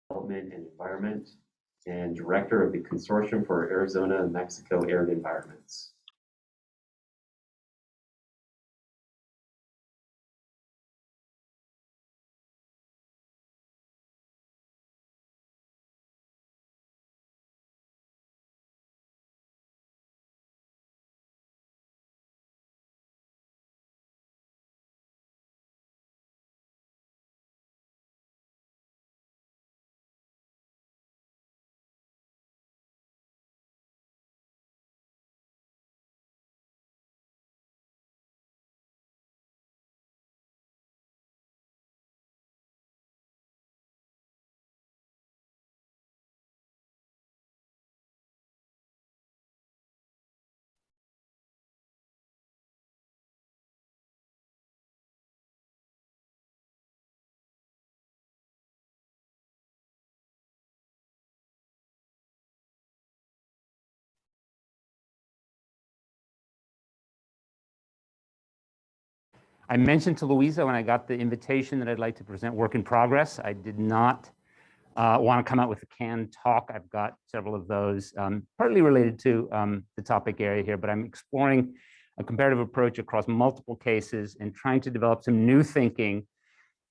Development and Environment, and Director of the Consortium for Arizona and Mexico Arid Environments. I mentioned to Louisa when I got the invitation that I'd like to present work in progress. I did not want to come out with a canned talk. I've got several of those, partly related to the topic area here, but I'm exploring a comparative approach across multiple cases and trying to develop some new thinking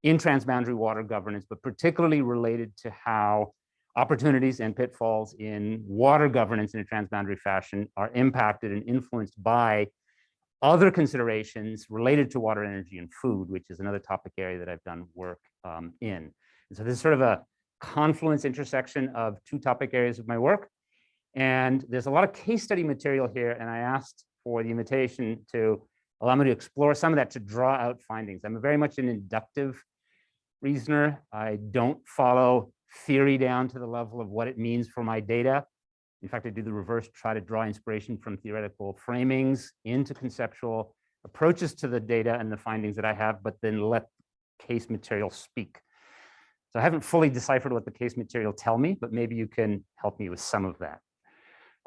in transboundary water governance, but particularly related to how opportunities and pitfalls in water governance in a transboundary fashion are impacted and influenced by other considerations related to water, energy, and food, which is another topic area that I've done work in. And so this is sort of a confluence intersection of two topic areas of my work. And there's a lot of case study material here, and I asked for the invitation to allow me to explore some of that to draw out findings. I'm very much an inductive reasoner. I don't follow theory down to the level of what it means for my data. In fact, I do the reverse, try to draw inspiration from theoretical framings into conceptual approaches to the data and the findings that I have, but then let case material speak. So I haven't fully deciphered what the case material tell me, but maybe you can help me with some of that.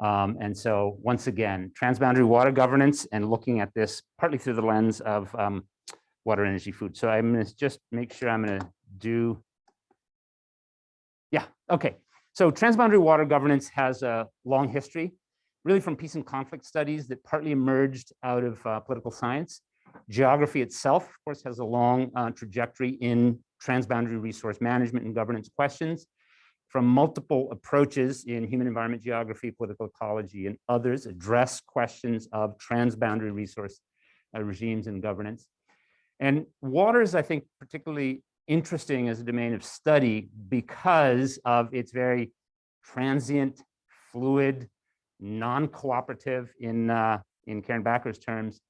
And so once again, transboundary water governance and looking at this partly through the lens of water, energy, food. So I'm going to just make sure I'm going to do, yeah, okay. So transboundary water governance has a long history, really from peace and conflict studies that partly emerged out of political science. Geography itself, of course, has a long trajectory in transboundary resource management and governance questions. From multiple approaches in human environment geography, political ecology, and others address questions of transboundary resource regimes and governance. And water is, I think, particularly interesting as a domain of study because of its very transient, fluid, non-cooperative in Karen Backer's terms,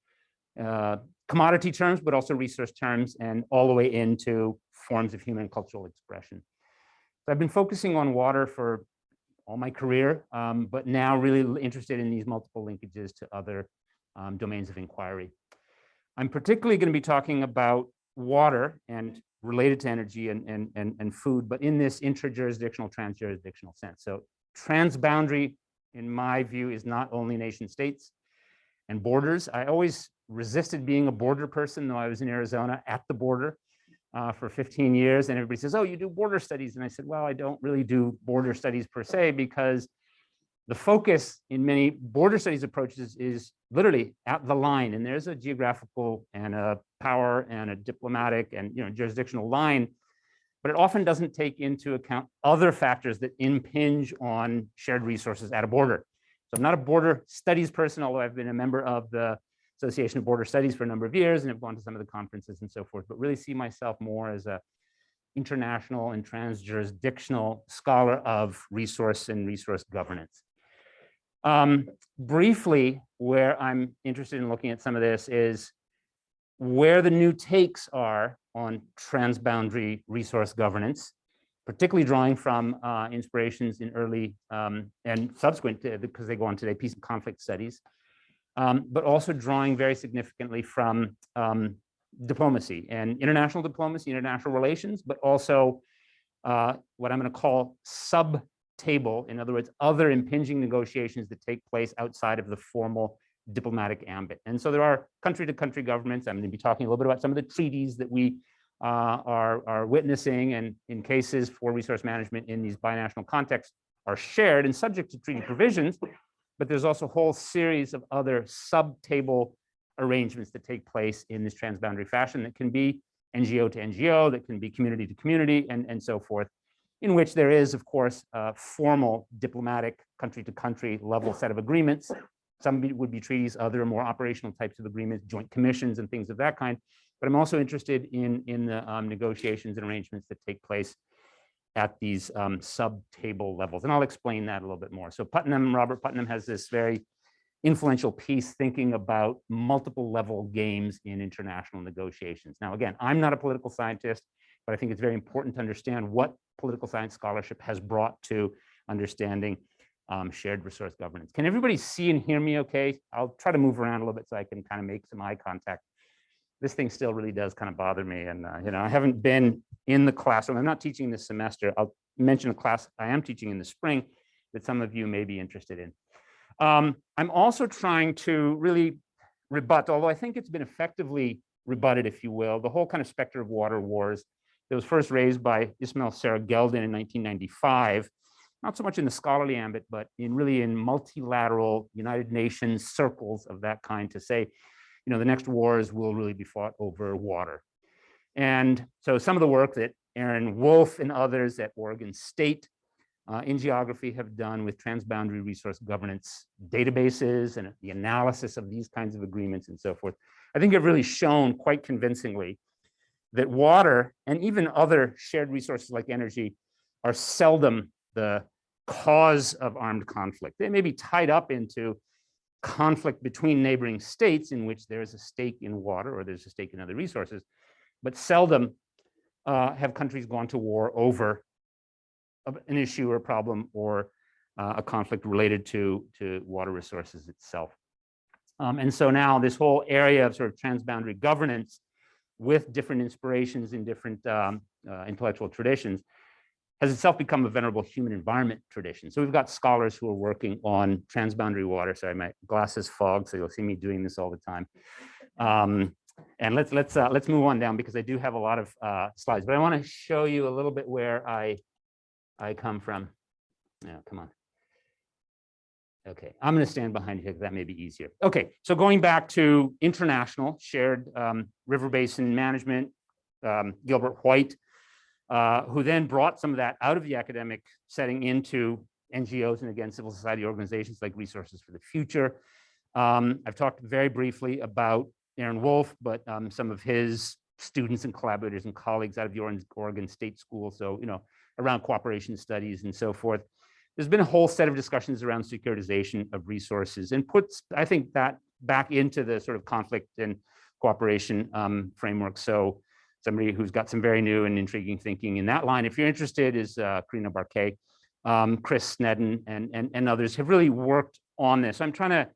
commodity terms, but also resource terms, and all the way into forms of human cultural expression. So I've been focusing on water for all my career, but now really interested in these multiple linkages to other domains of inquiry. I'm particularly going to be talking about water and related to energy and food, but in this intrajurisdictional, transjurisdictional sense. So transboundary, in my view, is not only nation states and borders. I always resisted being a border person, though I was in Arizona at the border for 15 years. And everybody says, oh, you do border studies. And I said, well, I don't really do border studies per se, because the focus in many border studies approaches is literally at the line. And there's a geographical and a power and a diplomatic and jurisdictional line, but it often doesn't take into account other factors that impinge on shared resources at a border. So I'm not a border studies person, although I've been a member of the Association of Border Studies for a number of years and have gone to some of the conferences and so forth, but really see myself more as a international and transjurisdictional scholar of resource and resource governance. Briefly, where I'm interested in looking at some of this is where the new takes are on transboundary resource governance, particularly drawing from inspirations in early and subsequent, because they go on today, peace and conflict studies, but also drawing very significantly from diplomacy and international relations, but also what I'm going to call sub-table, in other words, other impinging negotiations that take place outside of the formal diplomatic ambit. And so there are country-to-country governments. I'm going to be talking a little bit about some of the treaties that we are witnessing, and in cases for resource management in these binational contexts, are shared and subject to treaty provisions. But there's also a whole series of other sub-table arrangements that take place in this transboundary fashion that can be NGO to NGO, that can be community to community, and so forth, in which there is, of course, a formal diplomatic country to country level set of agreements. Some would be treaties, other more operational types of agreements, joint commissions and things of that kind. But I'm also interested in the negotiations and arrangements that take place at these sub-table levels. And I'll explain that a little bit more. So Robert Putnam has this very influential piece thinking about multiple level games in international negotiations. Now, again, I'm not a political scientist, but I think it's very important to understand what political science scholarship has brought to understanding shared resource governance. Can everybody see and hear me okay? I'll try to move around a little bit so I can kind of make some eye contact. This thing still really does kind of bother me. And, I haven't been in the classroom. I'm not teaching this semester. I'll mention a class I am teaching in the spring that some of you may be interested in. I'm also trying to really rebut, although I think it's been effectively rebutted, if you will, the whole kind of specter of water wars that was first raised by Ismail Sarah Geldin in 1995, not so much in the scholarly ambit, but in multilateral United Nations circles of that kind, to say, the next wars will really be fought over water. And so some of the work that Aaron Wolf and others at Oregon State in geography have done with transboundary resource governance databases and the analysis of these kinds of agreements and so forth, I think have really shown quite convincingly that water and even other shared resources like energy are seldom the cause of armed conflict. They may be tied up into conflict between neighboring states in which there is a stake in water or there's a stake in other resources, but seldom have countries gone to war over an issue or problem or a conflict related to water resources itself. And so now this whole area of sort of transboundary governance with different inspirations in different intellectual traditions has itself become a venerable human environment tradition. So we've got scholars who are working on transboundary water. Sorry, my glasses fog, so you'll see me doing this all the time. And let's move on down because I do have a lot of slides, but I want to show you a little bit where I come from. Yeah, come on. Okay, I'm going to stand behind you because that may be easier. Okay, so going back to international shared river basin management, Gilbert White, who then brought some of that out of the academic setting into NGOs and again, civil society organizations like Resources for the Future. I've talked very briefly about Aaron Wolf, but some of his students and collaborators and colleagues out of the Oregon State School. So, around cooperation studies and so forth. There's been a whole set of discussions around securitization of resources and puts, I think, that back into the sort of conflict and cooperation framework. So somebody who's got some very new and intriguing thinking in that line, if you're interested, is Karina Barquet, Chris Snedden, and others have really worked on this. I'm trying to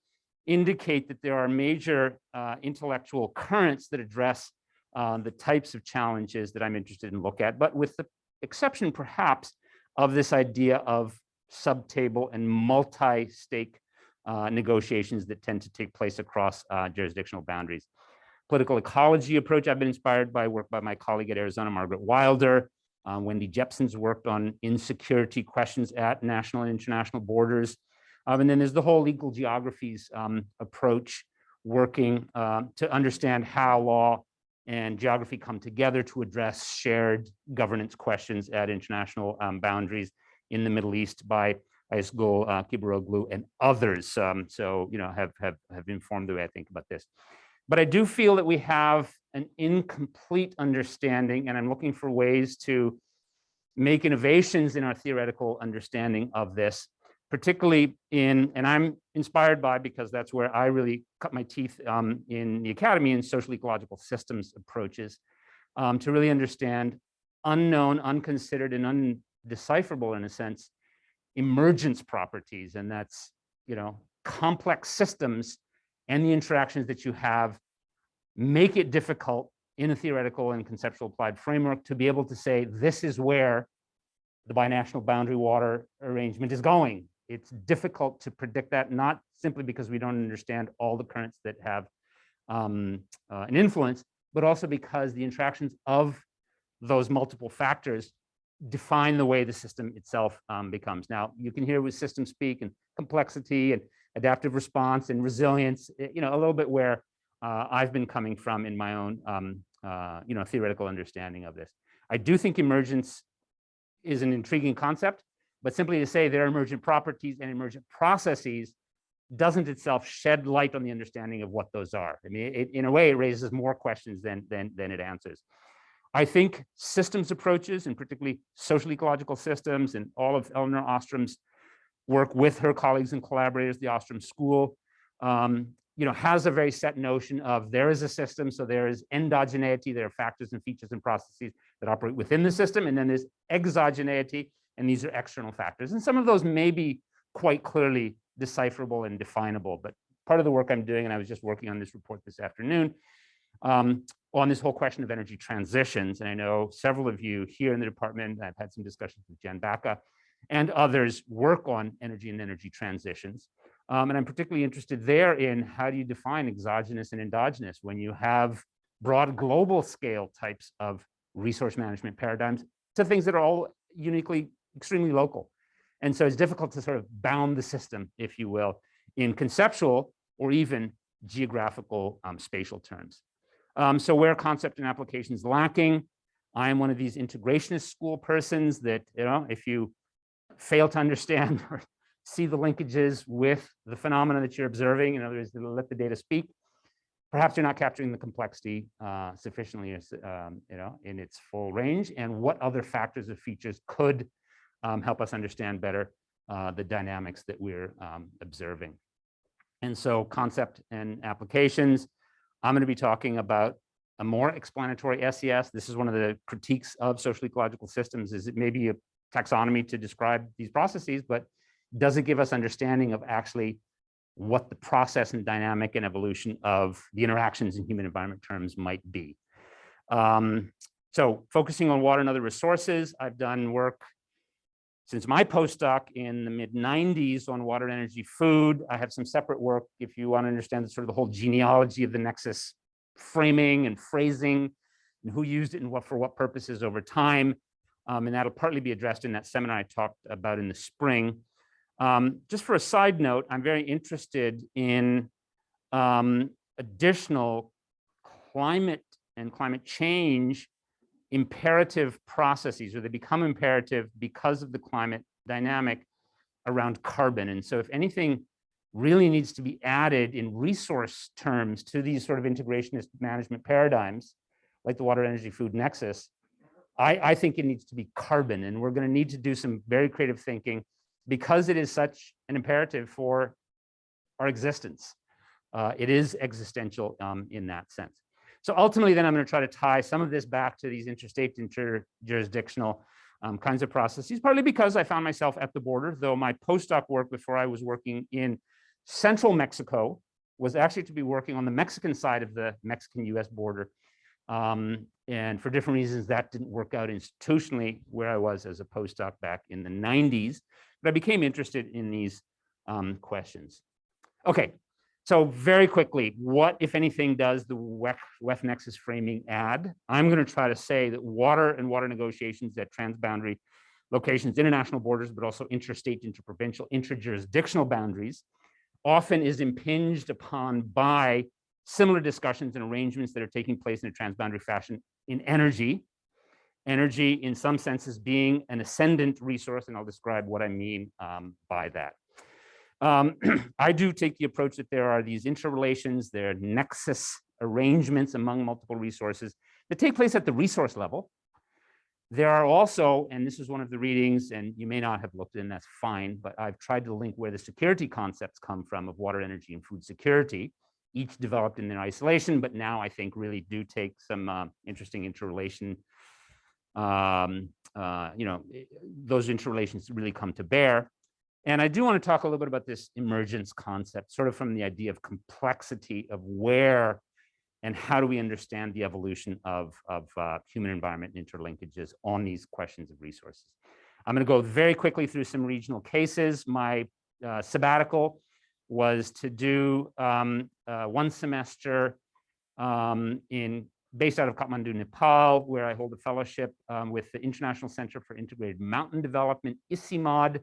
indicate that there are major intellectual currents that address the types of challenges that I'm interested in look at, but with the exception perhaps of this idea of sub-table and multi-stake negotiations that tend to take place across jurisdictional boundaries. Political ecology approach, I've been inspired by work by my colleague at Arizona, Margaret Wilder. Wendy Jepson's worked on insecurity questions at national and international borders. And then there's the whole legal geographies approach, working to understand how law and geography come together to address shared governance questions at international boundaries in the Middle East by Ayesgul Kibaroglu and others. So, have informed the way I think about this. But I do feel that we have an incomplete understanding, and I'm looking for ways to make innovations in our theoretical understanding of this, particularly and I'm inspired by, because that's where I really cut my teeth in the academy, in social-ecological systems approaches, to really understand unknown, unconsidered, and undecipherable, in a sense, emergence properties. And that's, complex systems and the interactions that you have make it difficult in a theoretical and conceptual applied framework to be able to say, this is where the binational boundary water arrangement is going. It's difficult to predict that, not simply because we don't understand all the currents that have an influence, but also because the interactions of those multiple factors define the way the system itself becomes. Now, you can hear with system speak and complexity and adaptive response and resilience, a little bit where I've been coming from in my own, theoretical understanding of this. I do think emergence is an intriguing concept, but simply to say there are emergent properties and emergent processes doesn't itself shed light on the understanding of what those are. I mean, in a way, it raises more questions than it answers. I think systems approaches, and particularly social ecological systems, and all of Eleanor Ostrom's work with her colleagues and collaborators, the Ostrom School, has a very set notion of there is a system, so there is endogeneity, there are factors and features and processes that operate within the system, and then there's exogeneity, and these are external factors. And some of those may be quite clearly decipherable and definable, but part of the work I'm doing, and I was just working on this report this afternoon, on this whole question of energy transitions. And I know several of you here in the department, I've had some discussions with Jen Baca and others, work on energy and energy transitions. And I'm particularly interested there in how do you define exogenous and endogenous when you have broad global scale types of resource management paradigms to things that are all uniquely, extremely local. And so it's difficult to sort of bound the system, if you will, in conceptual or even geographical spatial terms. So where concept and application is lacking, I am one of these integrationist school persons that, if you fail to understand or see the linkages with the phenomena that you're observing, in other words, let the data speak, perhaps you're not capturing the complexity sufficiently, in its full range, and what other factors or features could help us understand better the dynamics that we're observing. And so concept and applications, I'm going to be talking about a more explanatory SES. This is one of the critiques of social ecological systems, is it may be a taxonomy to describe these processes, but does it give us understanding of actually what the process and dynamic and evolution of the interactions in human environment terms might be. So focusing on water and other resources, I've done work since my postdoc in the mid-90s on water, energy, food. I have some separate work if you want to understand the sort of the whole genealogy of the nexus framing and phrasing and who used it and for what purposes over time. And that'll partly be addressed in that seminar I talked about in the spring. Just for a side note, I'm very interested in additional climate and climate change imperative processes, or they become imperative because of the climate dynamic around carbon. And so if anything really needs to be added in resource terms to these sort of integrationist management paradigms, like the water, energy, food nexus, I think it needs to be carbon. And we're going to need to do some very creative thinking because it is such an imperative for our existence. It is existential in that sense. So ultimately, then I'm going to try to tie some of this back to these interstate, interjurisdictional kinds of processes, partly because I found myself at the border, though my postdoc work before I was working in central Mexico was actually to be working on the Mexican side of the Mexican-US border. And for different reasons, that didn't work out institutionally where I was as a postdoc back in the 90s. But I became interested in these questions. Okay. So very quickly, what, if anything, does the WEF nexus framing add? I'm going to try to say that water and water negotiations at transboundary locations, international borders, but also interstate, interprovincial, interjurisdictional boundaries, often is impinged upon by similar discussions and arrangements that are taking place in a transboundary fashion in energy. Energy, in some senses, being an ascendant resource, and I'll describe what I mean by that. I do take the approach that there are these interrelations, there are nexus arrangements among multiple resources that take place at the resource level. There are also, and this is one of the readings, and you may not have looked in, that's fine, but I've tried to link where the security concepts come from of water, energy, and food security, each developed in their isolation, but now I think really do take some interesting interrelation. Those interrelations really come to bear. And I do want to talk a little bit about this emergence concept, sort of from the idea of complexity of where and how do we understand the evolution of human environment interlinkages on these questions of resources. I'm going to go very quickly through some regional cases. My sabbatical was to do one semester in based out of Kathmandu, Nepal, where I hold a fellowship with the International Center for Integrated Mountain Development, ICIMOD,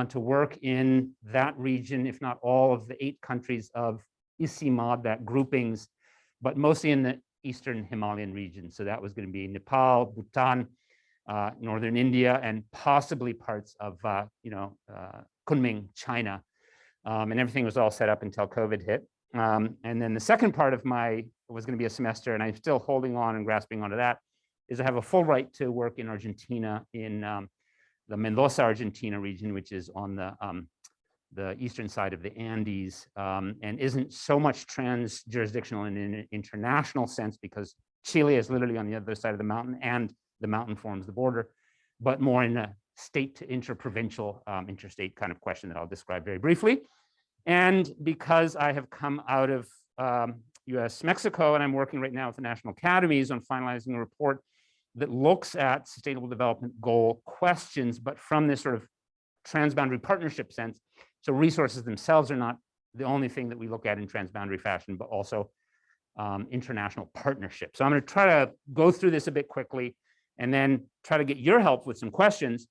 to work in that region, if not all of the 8 countries of ICIMOD, that groupings, but mostly in the Eastern Himalayan region. So that was going to be Nepal, Bhutan, northern India, and possibly parts of Kunming, China. And everything was all set up until COVID hit. And then the second part of was going to be a semester, and I'm still holding on and grasping onto that, is I have a full right to work in Argentina, in the Mendoza, Argentina region, which is on the eastern side of the Andes, and isn't so much trans-jurisdictional in an international sense, because Chile is literally on the other side of the mountain, and the mountain forms the border, but more in a state to interprovincial, interstate kind of question that I'll describe very briefly. And because I have come out of US-Mexico, and I'm working right now with the National Academies on finalizing a report that looks at sustainable development goal questions, but from this sort of transboundary partnership sense. So resources themselves are not the only thing that we look at in transboundary fashion, but also international partnership. So I'm going to try to go through this a bit quickly, and then try to get your help with some questions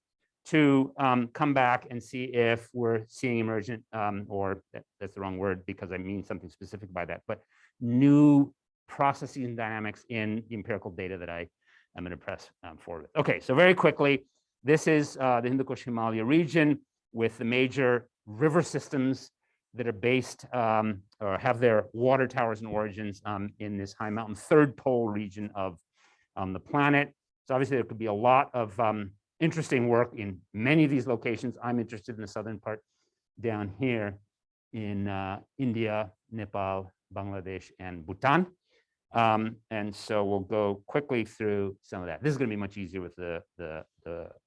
to come back and see if we're seeing emergent, or that's the wrong word because I mean something specific by that, but new processes and dynamics in the empirical data that I am going to press forward with. Okay, so very quickly, this is the Hindu-Kush-Himalaya region with the major river systems that are based or have their water towers and origins in this high mountain third pole region of the planet. So obviously there could be a lot of interesting work in many of these locations. I'm interested in the southern part down here in India, Nepal, Bangladesh, and Bhutan. And so we'll go quickly through some of that. This is going to be much easier with the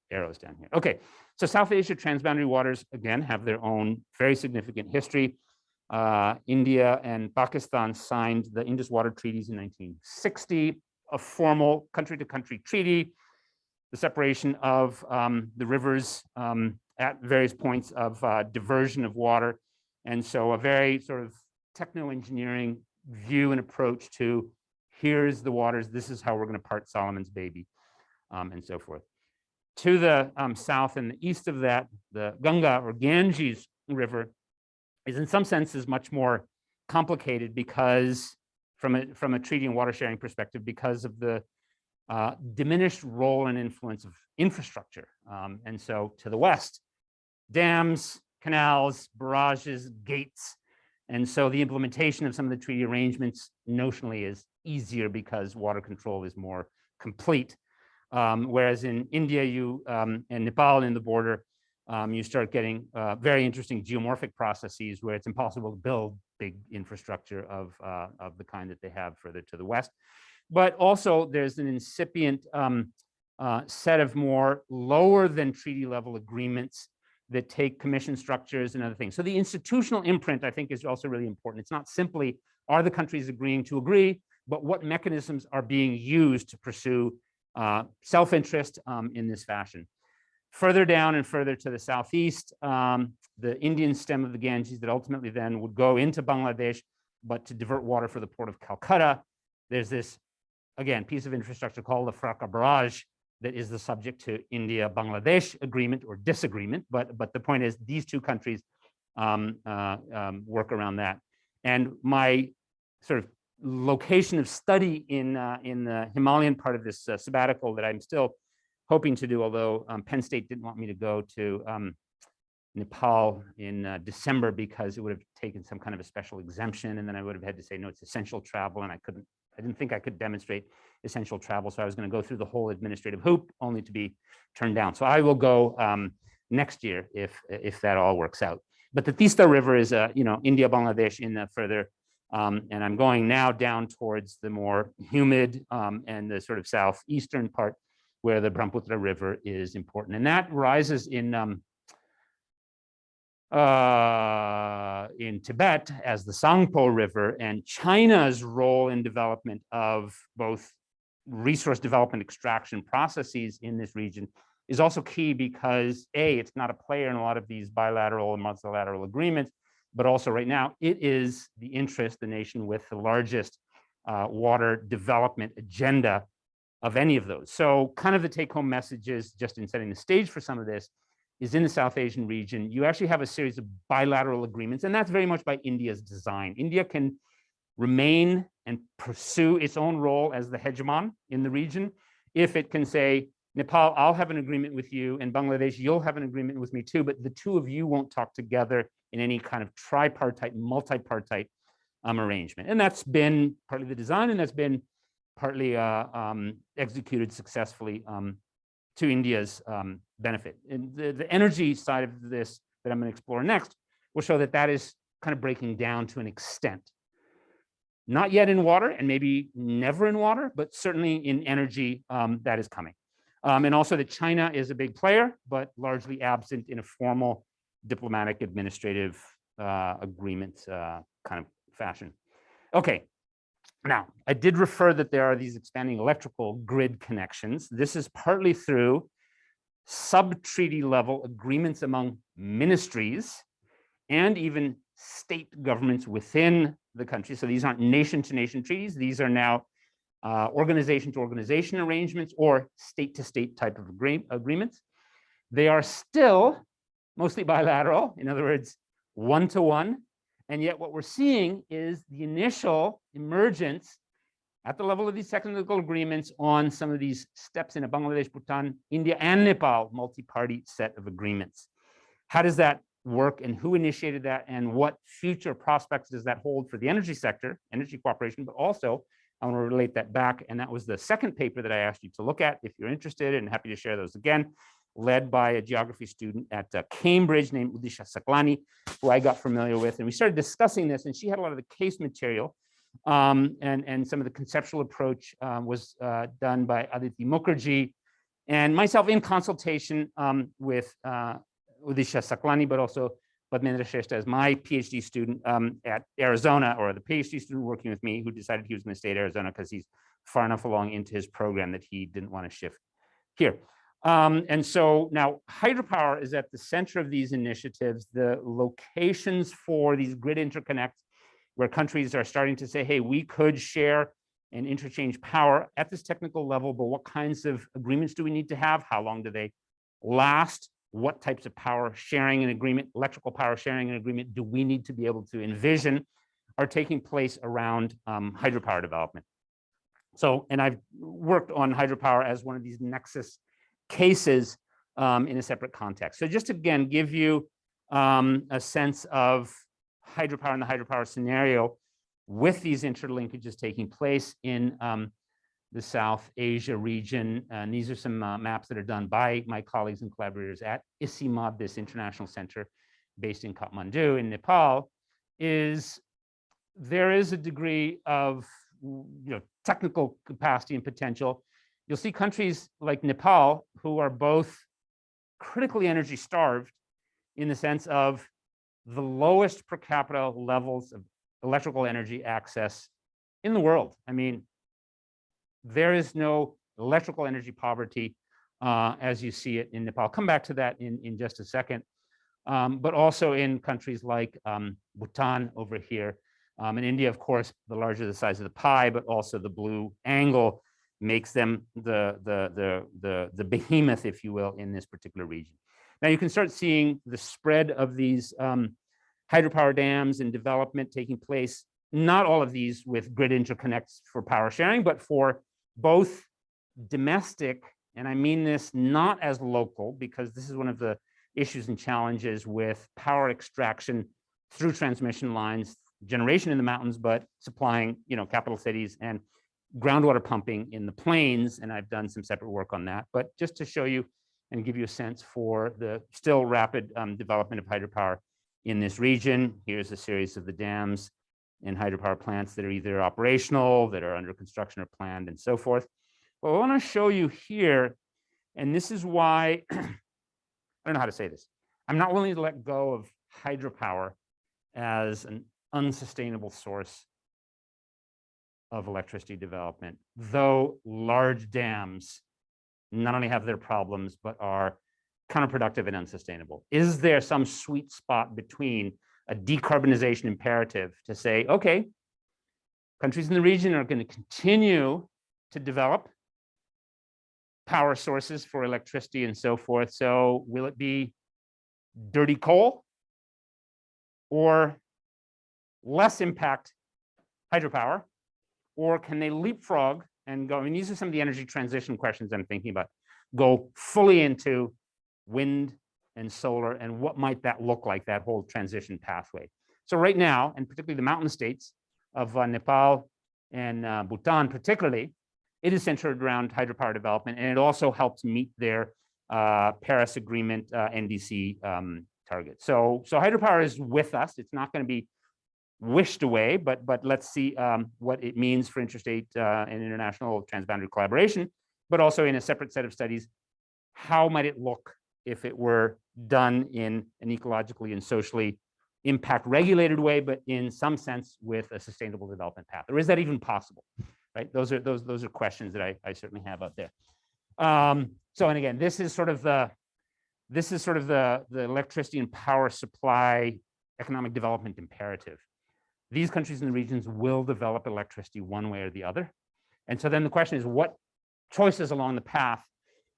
arrows down here. Okay, so South Asia transboundary waters, again, have their own very significant history. India and Pakistan signed the Indus Water Treaties in 1960, a formal country-to-country treaty, the separation of the rivers at various points of diversion of water. And so a very sort of techno-engineering view and approach to here's the waters, this is how we're going to part Solomon's baby, and so forth. To the south and the east of that, the Ganga or Ganges River is in some senses much more complicated because from a treaty and water sharing perspective, because of the diminished role and influence of infrastructure. And so to the west, dams, canals, barrages, gates. And so the implementation of some of the treaty arrangements notionally is easier because water control is more complete. Whereas in India, and Nepal in the border, you start getting very interesting geomorphic processes where it's impossible to build big infrastructure of the kind that they have further to the west. But also there's an incipient set of more lower than treaty level agreements that take commission structures and other things. So the institutional imprint, I think, is also really important. It's not simply, are the countries agreeing to agree, but what mechanisms are being used to pursue self-interest in this fashion. Further down and further to the southeast, the Indian stem of the Ganges that ultimately then would go into Bangladesh, but to divert water for the port of Calcutta, there's this, again, piece of infrastructure called the Fraka Barrage that is the subject to India-Bangladesh agreement or disagreement. But the point is these two countries work around that. And my sort of location of study in the Himalayan part of this sabbatical that I'm still hoping to do, although Penn State didn't want me to go to Nepal in December because it would have taken some kind of a special exemption, and then I would have had to say, no, it's essential travel, and I didn't think I could demonstrate essential travel, so I was going to go through the whole administrative hoop only to be turned down. So I will go next year if that all works out. But the Tista River is, India, Bangladesh in the further, and I'm going now down towards the more humid and the sort of southeastern part where the Brahmaputra River is important. And that rises in Tibet as the Sangpo River, and China's role in development of both resource development extraction processes in this region is also key because A, it's not a player in a lot of these bilateral and multilateral agreements, but also right now it is the interest, the nation with the largest water development agenda of any of those. So kind of the take-home message is, just in setting the stage for some of this, is in the South Asian region, you actually have a series of bilateral agreements, and that's very much by India's design. India can remain and pursue its own role as the hegemon in the region if it can say, Nepal, I'll have an agreement with you, and Bangladesh, you'll have an agreement with me too, but the two of you won't talk together in any kind of tripartite, multipartite arrangement. And that's been partly the design, and that's been partly executed successfully to India's benefit. And the energy side of this that I'm going to explore next will show that that is kind of breaking down to an extent. Not yet in water, and maybe never in water, but certainly in energy, that is coming. And also that China is a big player, but largely absent in a formal diplomatic administrative agreement kind of fashion. Okay, now I did refer that there are these expanding electrical grid connections. This is partly through sub-treaty level agreements among ministries and even state governments within the country. So these aren't nation-to-nation treaties. These are now organization-to-organization arrangements or state-to-state type of agreements. They are still mostly bilateral, in other words, one-to-one. And yet what we're seeing is the initial emergence at the level of these technical agreements on some of these steps in a Bangladesh, Bhutan, India, and Nepal multi-party set of agreements. How does that work, and who initiated that, and what future prospects does that hold for the energy sector, energy cooperation, but also I want to relate that back, and that was the second paper that I asked you to look at if you're interested, and happy to share those again, led by a geography student at Cambridge named Udisha Saklani, who I got familiar with, and we started discussing this, and she had a lot of the case material, and some of the conceptual approach was done by Aditi Mukherjee, and myself in consultation with Udisha Saklani, but also Padmendra Shrestha as my PhD student at Arizona, or the PhD student working with me who decided he was going to stay at Arizona because he's far enough along into his program that he didn't want to shift here. And so now hydropower is at the center of these initiatives. The locations for these grid interconnects where countries are starting to say, hey, we could share and interchange power at this technical level, but what kinds of agreements do we need to have? How long do they last? What types of power sharing and agreement, electrical power sharing and agreement do we need to be able to envision are taking place around hydropower development? So, and I've worked on hydropower as one of these nexus cases in a separate context. So just again, give you a sense of hydropower and the hydropower scenario with these interlinkages taking place in the South Asia region. And these are some maps that are done by my colleagues and collaborators at ISIMOD, this international center based in Kathmandu in Nepal. There is a degree of technical capacity and potential. You'll see countries like Nepal who are both critically energy starved in the sense of the lowest per capita levels of electrical energy access in the world. I mean, there is no electrical energy poverty as you see it in Nepal. I'll come back to that in just a second. But also in countries like Bhutan over here. In India, of course, the larger the size of the pie, but also the blue angle makes them the behemoth, if you will, in this particular region. Now you can start seeing the spread of these hydropower dams and development taking place, not all of these with grid interconnects for power sharing, but for both domestic, and I mean this not as local, because this is one of the issues and challenges with power extraction through transmission lines, generation in the mountains, but supplying, capital cities, and groundwater pumping in the plains, and I've done some separate work on that. But just to show you and give you a sense for the still rapid development of hydropower in this region, here's a series of the dams and hydropower plants that are either operational, that are under construction or planned, and so forth. Well, I want to show you here, and this is why, I don't know how to say this, I'm not willing to let go of hydropower as an unsustainable source of electricity development, though large dams not only have their problems, but are counterproductive and unsustainable. Is there some sweet spot between a decarbonization imperative to say, okay, Countries in the region are going to continue to develop power sources for electricity and so forth. So will it be dirty coal or less impact hydropower? Or can they leapfrog and go, I mean, these are some of the energy transition questions I'm thinking about, go fully into wind and solar, and what might that look like, that whole transition pathway? So right now, and particularly the mountain states of Nepal and Bhutan particularly, it is centered around hydropower development, and it also helps meet their Paris Agreement NDC targets. So hydropower is with us. It's not going to be wished away, but let's see what it means for interstate and international transboundary collaboration, but also in a separate set of studies, how might it look if it were done in an ecologically and socially impact regulated way, but in some sense with a sustainable development path, or is that even possible? Right? Those are questions that I certainly have out there. So, and again, this is sort of the electricity and power supply economic development imperative. These countries in the regions will develop electricity one way or the other. And so then the question is, what choices along the path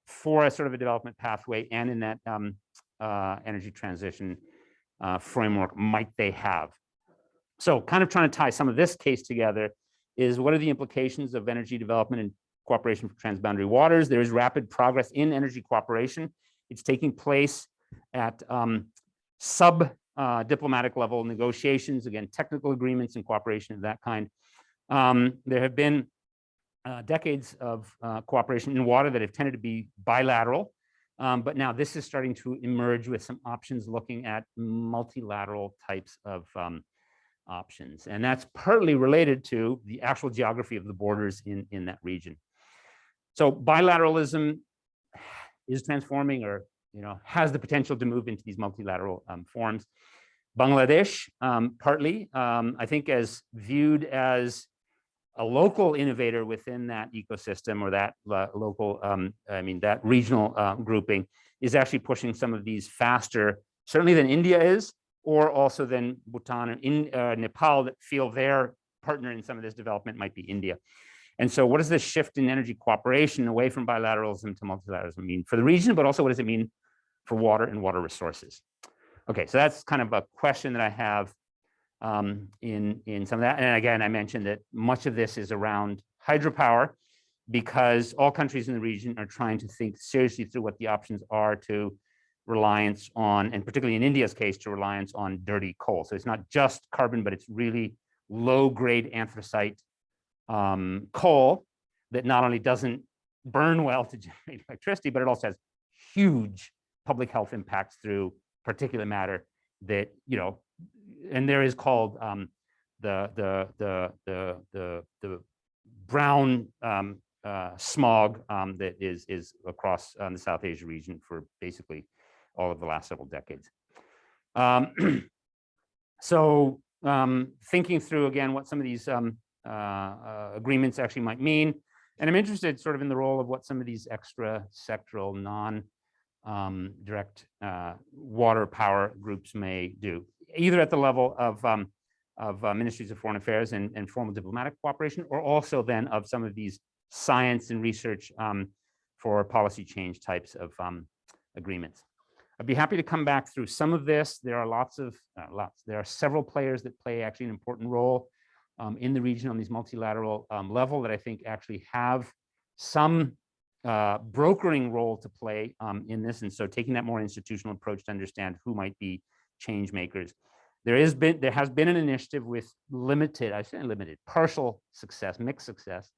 for a sort of a development pathway and in that energy transition framework might they have? So kind of trying to tie some of this case together is, what are the implications of energy development and cooperation for transboundary waters? There is rapid progress in energy cooperation. It's taking place at diplomatic level negotiations, again, technical agreements and cooperation of that kind. There have been decades of cooperation in water that have tended to be bilateral, but now this is starting to emerge with some options looking at multilateral types of options. And that's partly related to the actual geography of the borders in that region. So bilateralism is transforming, or has the potential to move into these multilateral forms. Bangladesh, partly, I think, as viewed as a local innovator within that ecosystem, or that local, that regional grouping, is actually pushing some of these faster, certainly than India is, or also than Bhutan or Nepal, that feel their partner in some of this development might be India. And so what does this shift in energy cooperation away from bilateralism to multilateralism mean for the region, but also what does it mean for water and water resources? Okay, so that's kind of a question that I have in some of that. And again, I mentioned that much of this is around hydropower, because all countries in the region are trying to think seriously through what the options are to reliance on, and particularly in India's case, to reliance on dirty coal. So it's not just carbon, but it's really low-grade anthracite coal that not only doesn't burn well to generate electricity, but it also has huge public health impacts through particulate matter that, and there is called the brown smog that is across the South Asia region for basically all of the last several decades. So thinking through again what some of these agreements actually might mean, and I'm interested sort of in the role of what some of these extra sectoral direct water power groups may do, either at the level of ministries of foreign affairs and formal diplomatic cooperation, or also then of some of these science and research for policy change types of agreements. I'd be happy to come back through some of this. There are there are several players that play actually an important role in the region on these multilateral level that I think actually have some brokering role to play in this. And so taking that more institutional approach to understand who might be change makers. There has been an initiative with partial success, mixed success,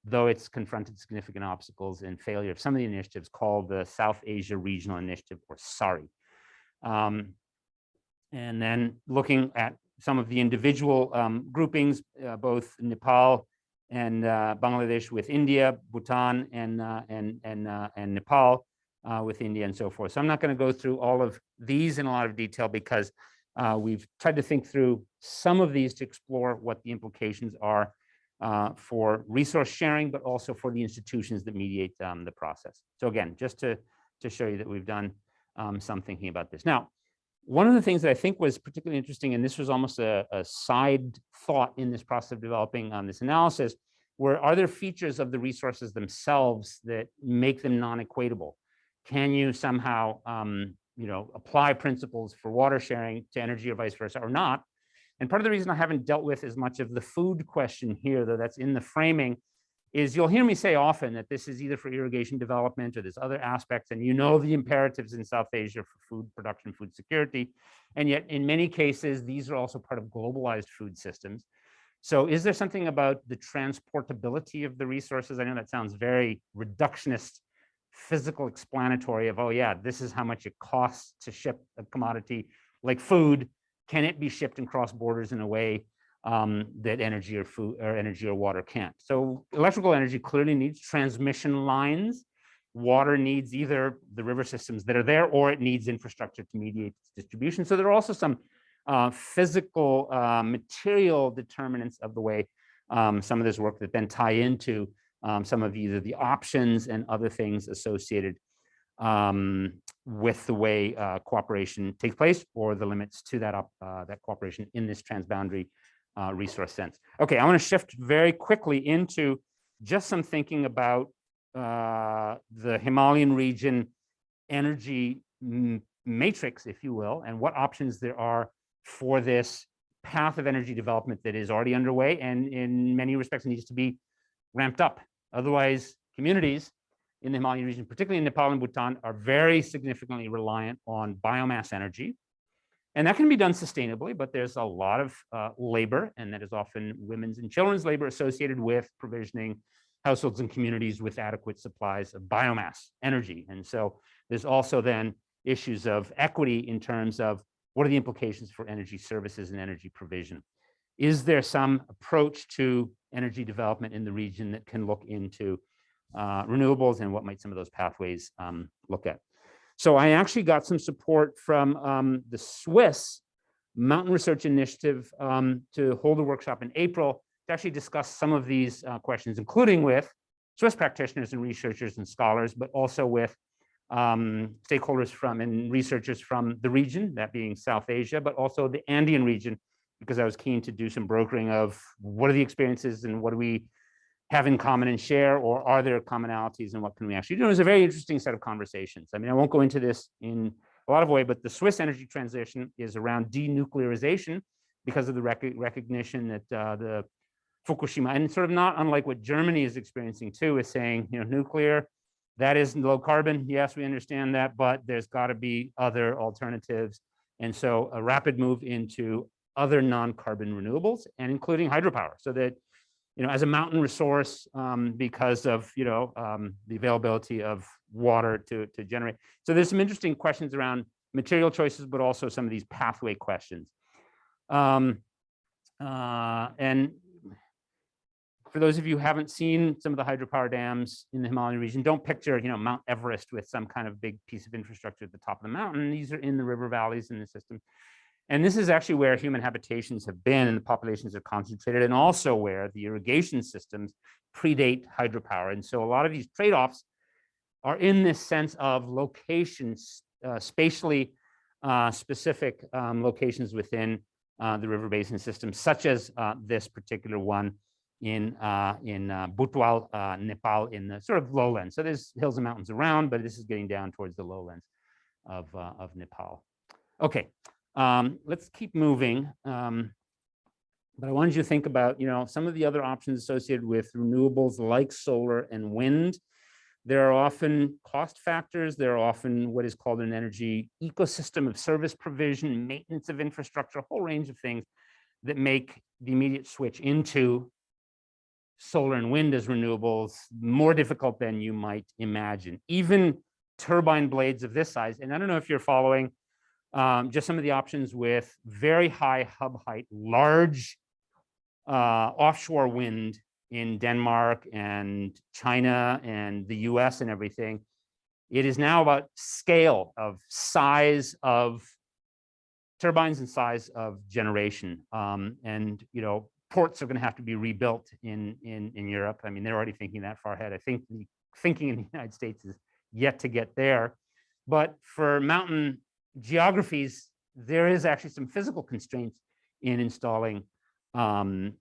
though it's confronted significant obstacles and failure of some of the initiatives, called the South Asia Regional Initiative, or SARI. And then looking at some of the individual groupings, both Nepal and Bangladesh with India, Bhutan and Nepal with India, and so forth. So I'm not going to go through all of these in a lot of detail, because we've tried to think through some of these to explore what the implications are for resource sharing, but also for the institutions that mediate the process. So again, just to show you that we've done some thinking about this. Now, One of the things that I think was particularly interesting, and this was almost a side thought in this process of developing this analysis, are there features of the resources themselves that make them non-equatable? Can you somehow apply principles for water sharing to energy or vice versa or not? And part of the reason I haven't dealt with as much of the food question here, though that's in the framing, is you'll hear me say often that this is either for irrigation development or there's other aspects, and the imperatives in South Asia for food production, food security, and yet in many cases, these are also part of globalized food systems. So is there something about the transportability of the resources? I know that sounds very reductionist, physical explanatory of, oh yeah, this is how much it costs to ship a commodity like food. Can it be shipped and cross borders in a way that energy or water can't? So electrical energy clearly needs transmission lines. Water needs either the river systems that are there, or it needs infrastructure to mediate its distribution. So there are also some physical material determinants of the way some of this work that then tie into some of either the options and other things associated with the way cooperation takes place, or the limits to that cooperation in this transboundary resource sense. Okay, I want to shift very quickly into just some thinking about the Himalayan region energy matrix, if you will, and what options there are for this path of energy development that is already underway and in many respects needs to be ramped up. Otherwise, communities in the Himalayan region, particularly in Nepal and Bhutan, are very significantly reliant on biomass energy. And that can be done sustainably, but there's a lot of labor, and that is often women's and children's labor associated with provisioning households and communities with adequate supplies of biomass energy. And so there's also then issues of equity in terms of what are the implications for energy services and energy provision? Is there some approach to energy development in the region that can look into renewables, and what might some of those pathways look at? So I actually got some support from the Swiss Mountain Research Initiative to hold a workshop in April to actually discuss some of these questions, including with Swiss practitioners and researchers and scholars, but also with stakeholders from and researchers from the region, that being South Asia, but also the Andean region, because I was keen to do some brokering of what are the experiences and what do we have in common and share, or are there commonalities and what can we actually do? It was a very interesting set of conversations. I mean, I won't go into this in a lot of way, but the Swiss energy transition is around denuclearization because of the recognition that the Fukushima, and sort of not unlike what Germany is experiencing too, is saying, nuclear, that is low carbon. Yes, we understand that, but there's got to be other alternatives. And so a rapid move into other non-carbon renewables, and including hydropower, so that as a mountain resource, because of the availability of water to generate. So there's some interesting questions around material choices, but also some of these pathway questions. And for those of you who haven't seen some of the hydropower dams in the Himalayan region, don't picture Mount Everest with some kind of big piece of infrastructure at the top of the mountain. These are in the river valleys in the system. And this is actually where human habitations have been and the populations are concentrated, and also where the irrigation systems predate hydropower. And so a lot of these trade-offs are in this sense of locations, spatially specific locations within the river basin system, such as this particular one in Butwal, Nepal, in the sort of lowlands. So there's hills and mountains around, but this is getting down towards the lowlands of Nepal. Okay. Let's keep moving. But I wanted you to think about, some of the other options associated with renewables like solar and wind. There are often cost factors. There are often what is called an energy ecosystem of service provision, maintenance of infrastructure, a whole range of things that make the immediate switch into solar and wind as renewables more difficult than you might imagine. Even turbine blades of this size, and I don't know if you're following, just some of the options with very high hub height, large offshore wind in Denmark and China and the US and everything. It is now about scale of size of turbines and size of generation. And ports are going to have to be rebuilt in Europe. I mean, they're already thinking that far ahead. I think the thinking in the United States is yet to get there. But for mountain geographies, there is actually some physical constraints in installing some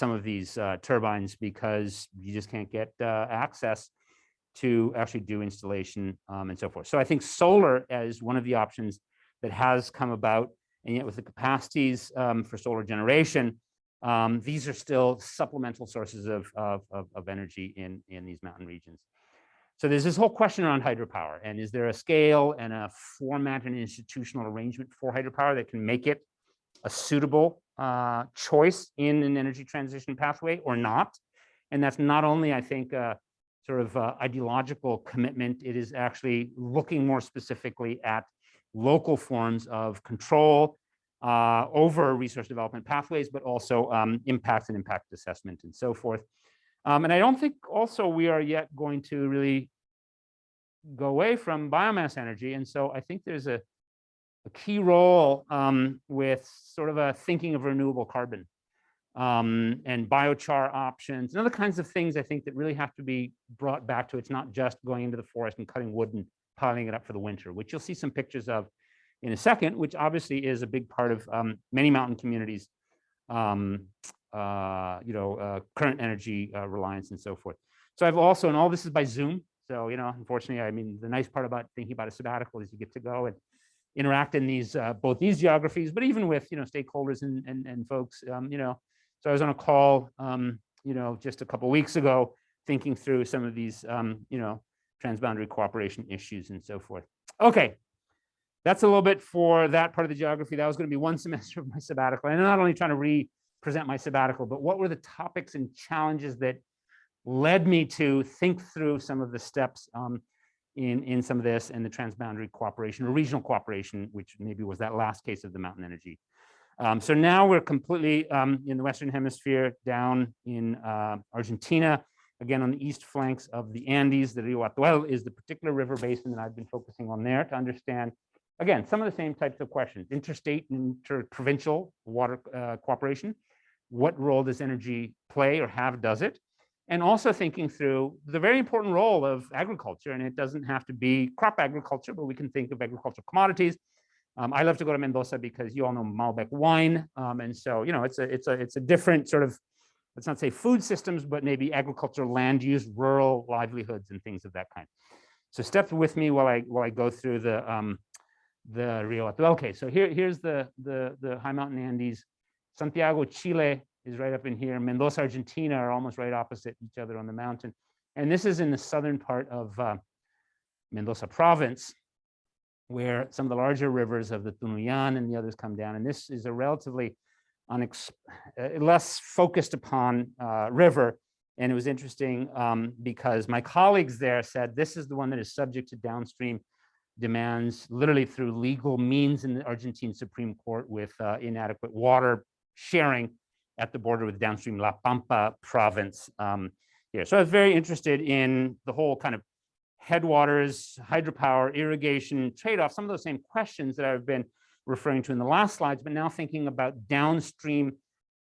of these turbines, because you just can't get access to actually do installation and so forth. So I think solar is one of the options that has come about, and yet with the capacities for solar generation, these are still supplemental sources of energy in these mountain regions. So there's this whole question around hydropower, and is there a scale and a format and institutional arrangement for hydropower that can make it a suitable choice in an energy transition pathway or not? And that's not only, I think, sort of ideological commitment, it is actually looking more specifically at local forms of control over resource development pathways, but also impacts and impact assessment and so forth. And I don't think also we are yet going to really go away from biomass energy. And so I think there's a key role with sort of a thinking of renewable carbon and biochar options and other kinds of things, I think, that really have to be brought back to it's not just going into the forest and cutting wood and piling it up for the winter, which you'll see some pictures of in a second, which obviously is a big part of many mountain communities, current energy reliance and so forth. So I've also, and all this is by Zoom. So, unfortunately, I mean, the nice part about thinking about a sabbatical is you get to go and interact in these, both these geographies, but even with, stakeholders and folks, So I was on a call, just a couple of weeks ago, thinking through some of these, transboundary cooperation issues and so forth. Okay. That's a little bit for that part of the geography. That was going to be one semester of my sabbatical. And I'm not only trying to re-present my sabbatical, but what were the topics and challenges that led me to think through some of the steps in some of this and the transboundary cooperation or regional cooperation, which maybe was that last case of the mountain energy. So now we're completely in the Western Hemisphere, down in Argentina, again on the east flanks of the Andes. The Rio Atuel is the particular river basin that I've been focusing on there to understand, again, some of the same types of questions: interstate and interprovincial water cooperation. What role does energy play, or does it? And also thinking through the very important role of agriculture. And it doesn't have to be crop agriculture, but we can think of agricultural commodities. I love to go to Mendoza because you all know Malbec wine. And so, it's a different sort of, let's not say food systems, but maybe agricultural land use, rural livelihoods and things of that kind. So step with me while I go through the Rio Atuel case. So here's the high mountain Andes. Santiago, Chile is right up in here. Mendoza, Argentina are almost right opposite each other on the mountain. And this is in the southern part of Mendoza province, where some of the larger rivers of the Tunuyan and the others come down. And this is a relatively less focused upon river. And it was interesting because my colleagues there said this is the one that is subject to downstream demands, literally through legal means in the Argentine Supreme Court, with inadequate water sharing at the border with downstream La Pampa province here. So I was very interested in the whole kind of headwaters, hydropower, irrigation, trade-off, some of those same questions that I've been referring to in the last slides, but now thinking about downstream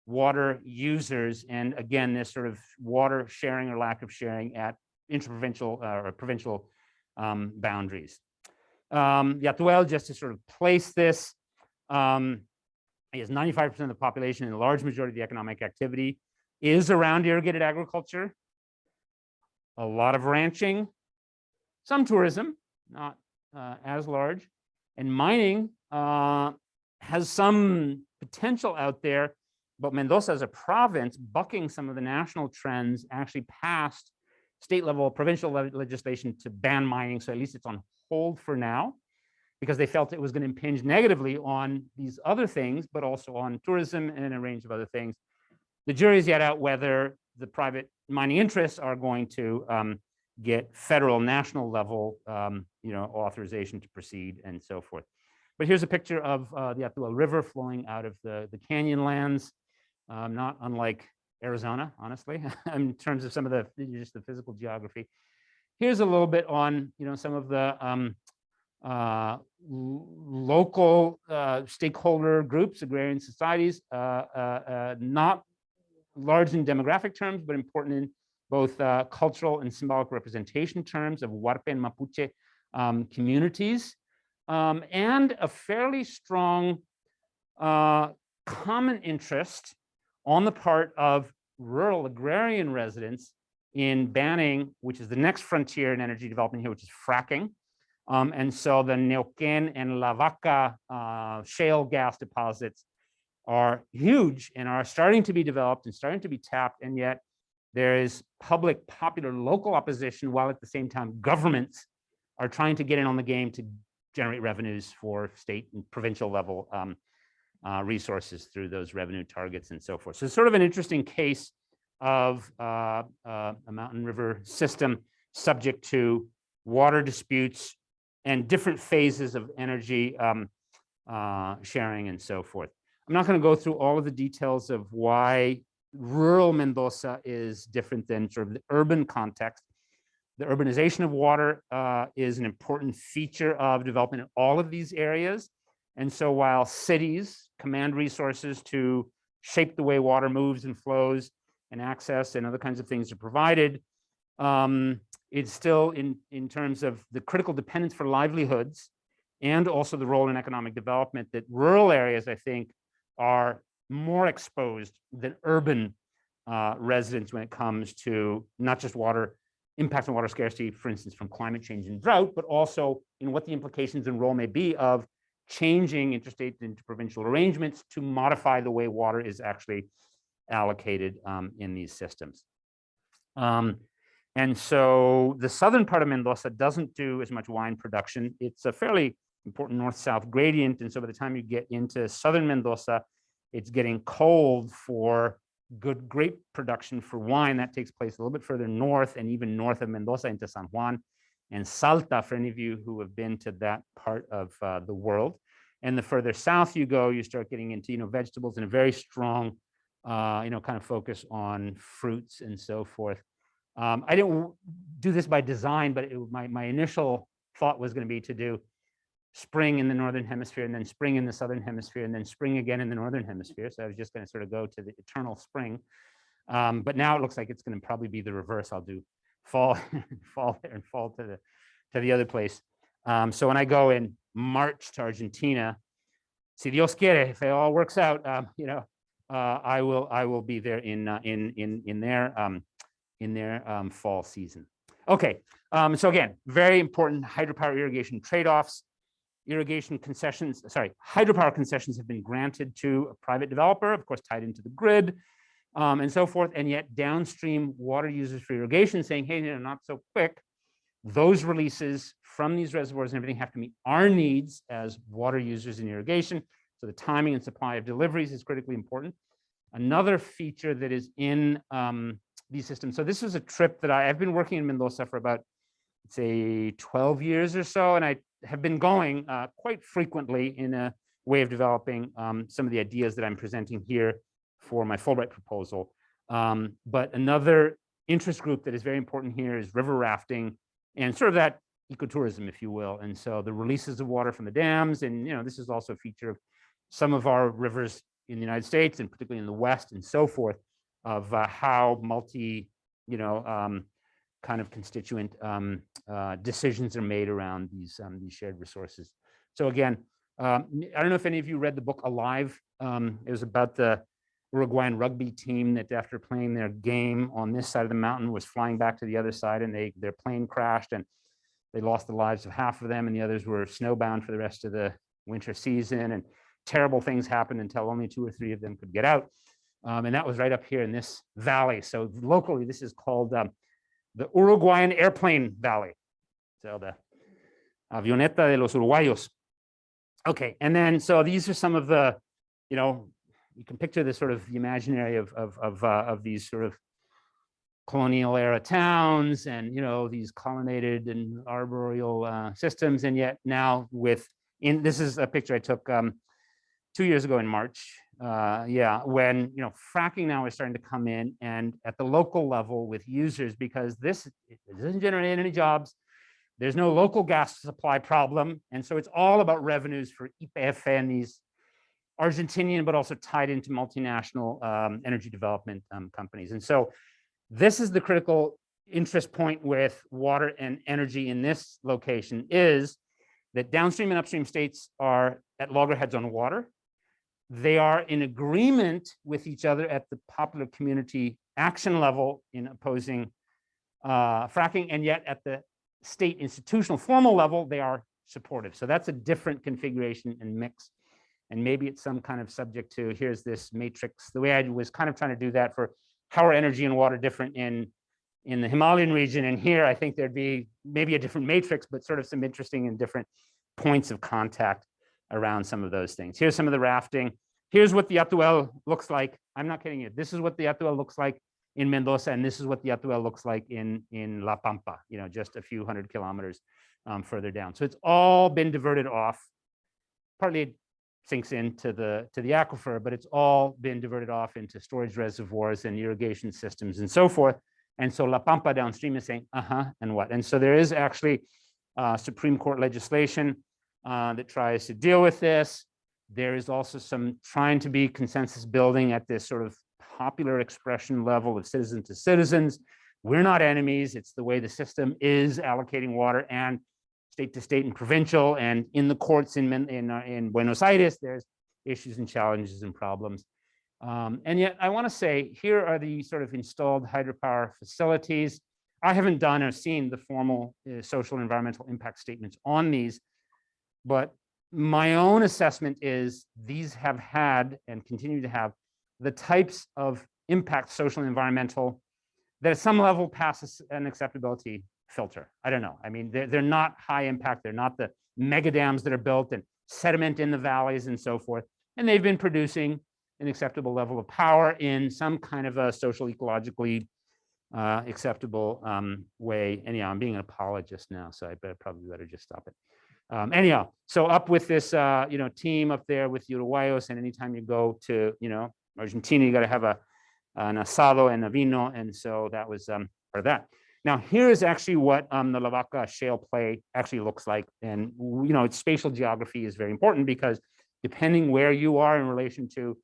water users, and again, this sort of water sharing or lack of sharing at interprovincial or provincial boundaries. Atuel, just to sort of place this, is 95% of the population, and a large majority of the economic activity is around irrigated agriculture, a lot of ranching, some tourism, not as large, and mining has some potential out there, but Mendoza as a province, bucking some of the national trends, actually passed state level, provincial legislation to ban mining. So at least it's on hold for now, because they felt it was going to impinge negatively on these other things, but also on tourism and a range of other things. The jury is yet out whether the private mining interests are going to get federal, national level, authorization to proceed and so forth. But here's a picture of the Atuel River flowing out of the canyon lands, not unlike Arizona, honestly, in terms of some of just the physical geography. Here's a little bit on, some of the local stakeholder groups, agrarian societies, not large in demographic terms, but important in both cultural and symbolic representation terms of Huarpe and Mapuche communities. and a fairly strong common interest on the part of rural agrarian residents in banning, which is the next frontier in energy development here, which is fracking. And so the Neuquén and La Vaca shale gas deposits are huge and are starting to be developed and starting to be tapped, and yet there is public, popular, local opposition, while at the same time governments are trying to get in on the game to generate revenues for state and provincial level resources through those revenue targets and so forth. So it's sort of an interesting case of a mountain river system subject to water disputes and different phases of energy sharing and so forth. I'm not going to go through all of the details of why rural Mendoza is different than sort of the urban context. The urbanization of water is an important feature of development in all of these areas. And so while cities command resources to shape the way water moves and flows and access and other kinds of things are provided, it's still in terms of the critical dependence for livelihoods and also the role in economic development that rural areas, I think, are more exposed than urban residents when it comes to not just water impact on water scarcity, for instance, from climate change and drought, but also in what the implications and role may be of changing interstate and interprovincial arrangements to modify the way water is actually allocated in these systems. And so the southern part of Mendoza doesn't do as much wine production. It's a fairly important north-south gradient. And so by the time you get into southern Mendoza, it's getting cold for good grape production for wine. That takes place a little bit further north and even north of Mendoza into San Juan and Salta, for any of you who have been to that part of the world. And the further south you go, you start getting into, vegetables and a very strong, kind of focus on fruits and so forth. I didn't do this by design, but my initial thought was going to be to do spring in the northern hemisphere and then spring in the southern hemisphere and then spring again in the northern hemisphere. So I was just going to sort of go to the eternal spring. But now it looks like it's going to probably be the reverse. I'll do fall, fall there and fall to the other place. So when I go in March to Argentina, si Dios quiere, if it all works out, I will be there in their fall season. Okay, so again, very important hydropower irrigation trade-offs. Irrigation concessions, hydropower concessions have been granted to a private developer, of course, tied into the grid and so forth. And yet downstream water users for irrigation saying, hey, not so quick. Those releases from these reservoirs and everything have to meet our needs as water users in irrigation. So the timing and supply of deliveries is critically important. Another feature that is in these systems. So this was a trip that I've been working in Mendoza for about, say, 12 years or so. And I have been going quite frequently in a way of developing some of the ideas that I'm presenting here for my Fulbright proposal. But another interest group that is very important here is river rafting and sort of that ecotourism, if you will. And so the releases of water from the dams, and this is also a feature of some of our rivers in the United States and particularly in the West and so forth, of how multi, kind of constituent decisions are made around these shared resources. So again, I don't know if any of you read the book Alive. It was about the Uruguayan rugby team that after playing their game on this side of the mountain was flying back to the other side, and their plane crashed and they lost the lives of half of them, and the others were snowbound for the rest of the winter season, and terrible things happened until only 2 or 3 of them could get out. And that was right up here in this valley. So locally, this is called the Uruguayan Airplane Valley. So the Avioneta de los Uruguayos. Okay, and then so these are some of the, you can picture this sort of the imaginary of these sort of colonial era towns and, these colonnaded and arboreal systems. And yet now this is a picture I took 2 years ago in March. When fracking now is starting to come in, and at the local level with users, because it doesn't generate any jobs. There's no local gas supply problem, and so it's all about revenues for YPF and these Argentinian, but also tied into multinational energy development companies. And so this is the critical interest point with water and energy in this location is that downstream and upstream states are at loggerheads on water. They are in agreement with each other at the popular community action level in opposing fracking, and yet at the state institutional formal level, they are supportive. So that's a different configuration and mix. And maybe it's some kind of subject to, here's this matrix. The way I was kind of trying to do that for how are energy and water different in the Himalayan region. And here, I think there'd be maybe a different matrix, but sort of some interesting and different points of contact around some of those things. Here's some of the rafting. Here's what the Atuel looks like. I'm not kidding you. This is what the Atuel looks like in Mendoza, and this is what the Atuel looks like in La Pampa, just a few hundred kilometers further down. So it's all been diverted off. Partly it sinks into the aquifer, but it's all been diverted off into storage reservoirs and irrigation systems and so forth. And so La Pampa downstream is saying, and what? And so there is actually Supreme Court legislation that tries to deal with this. There is also some trying to be consensus building at this sort of popular expression level of citizen to citizens. We're not enemies. It's the way the system is allocating water, and state to state and provincial, and in the courts in Buenos Aires, there's issues and challenges and problems. And yet I want to say, here are the sort of installed hydropower facilities. I haven't done or seen the formal social and environmental impact statements on these, but my own assessment is these have had and continue to have the types of impact, social and environmental, that at some level passes an acceptability filter. I don't know. I mean, they're not high impact. They're not the mega dams that are built and sediment in the valleys and so forth. And they've been producing an acceptable level of power in some kind of a social ecologically acceptable way. Anyhow, I'm being an apologist now, so I probably better just stop it. Anyhow, so up with this team up there with Uruguayos, and anytime you go to Argentina, you got to have an asado and a vino, and so that was part of that. Now, here is actually what the La Vaca shale play actually looks like, and its spatial geography is very important because depending where you are in relation to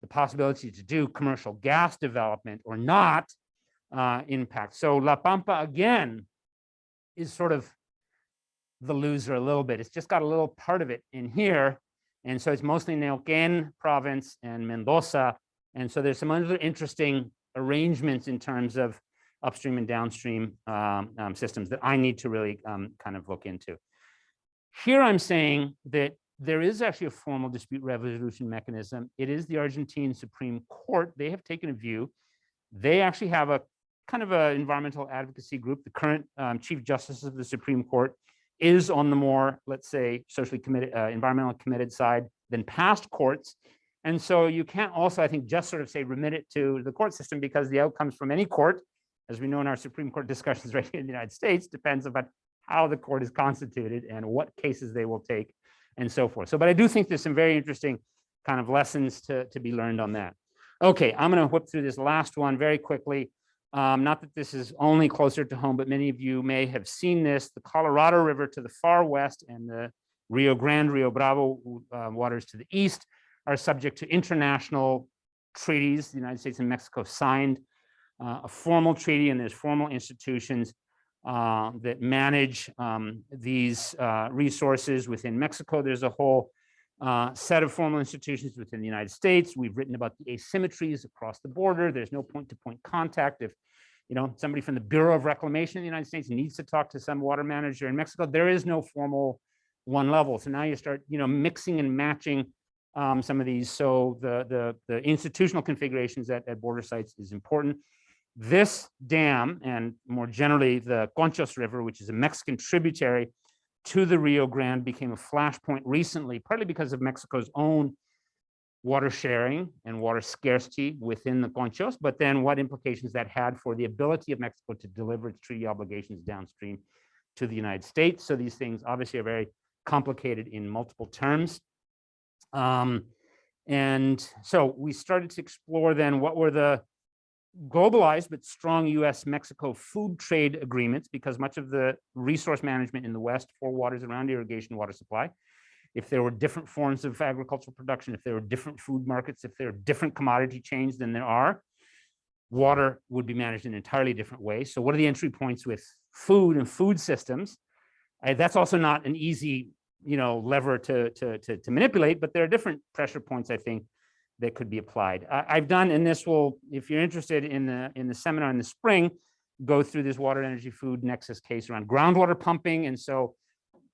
the possibility to do commercial gas development or not, impact. So La Pampa again is sort of the loser a little bit. It's just got a little part of it in here, and so it's mostly Neuquén province and Mendoza, and so there's some other interesting arrangements in terms of upstream and downstream systems that I need to really kind of look into. Here I'm saying that there is actually a formal dispute resolution mechanism. It is the Argentine Supreme Court. They have taken a view. They actually have a kind of an environmental advocacy group. The current Chief Justice of the Supreme Court is on the more, let's say, socially committed, environmentally committed side than past courts. And so you can't also, I think, just sort of say remit it to the court system, because the outcomes from any court, as we know in our Supreme Court discussions right here in the United States, depends on how the court is constituted and what cases they will take and so forth. So, but I do think there's some very interesting kind of lessons to be learned on that. Okay, I'm going to whip through this last one very quickly. Not that this is only closer to home, but many of you may have seen this. The Colorado River to the far west and the Rio Grande, Rio Bravo waters to the east are subject to international treaties. The United States and Mexico signed a formal treaty, and there's formal institutions that manage these resources within Mexico. There's a whole set of formal institutions within the United States. We've written about the asymmetries across the border. There's no point-to-point contact. If somebody from the Bureau of Reclamation in the United States needs to talk to some water manager in Mexico, there is no formal one level. So now you start mixing and matching some of these. So the institutional configurations at border sites is important. This dam, and more generally the Conchos River, which is a Mexican tributary to the Rio Grande, became a flashpoint recently, partly because of Mexico's own water sharing and water scarcity within the Conchos, but then what implications that had for the ability of Mexico to deliver its treaty obligations downstream to the United States. So these things obviously are very complicated in multiple terms. And so we started to explore then what were the globalized but strong US-Mexico food trade agreements, because much of the resource management in the West for waters around irrigation, water supply, if there were different forms of agricultural production, if there were different food markets, if there are different commodity chains than there are, water would be managed in an entirely different way. So what are the entry points with food and food systems? That's also not an easy, lever to manipulate, but there are different pressure points, I think, that could be applied. I've done, and this will, if you're interested in the seminar in the spring, go through this water energy food nexus case around groundwater pumping. And so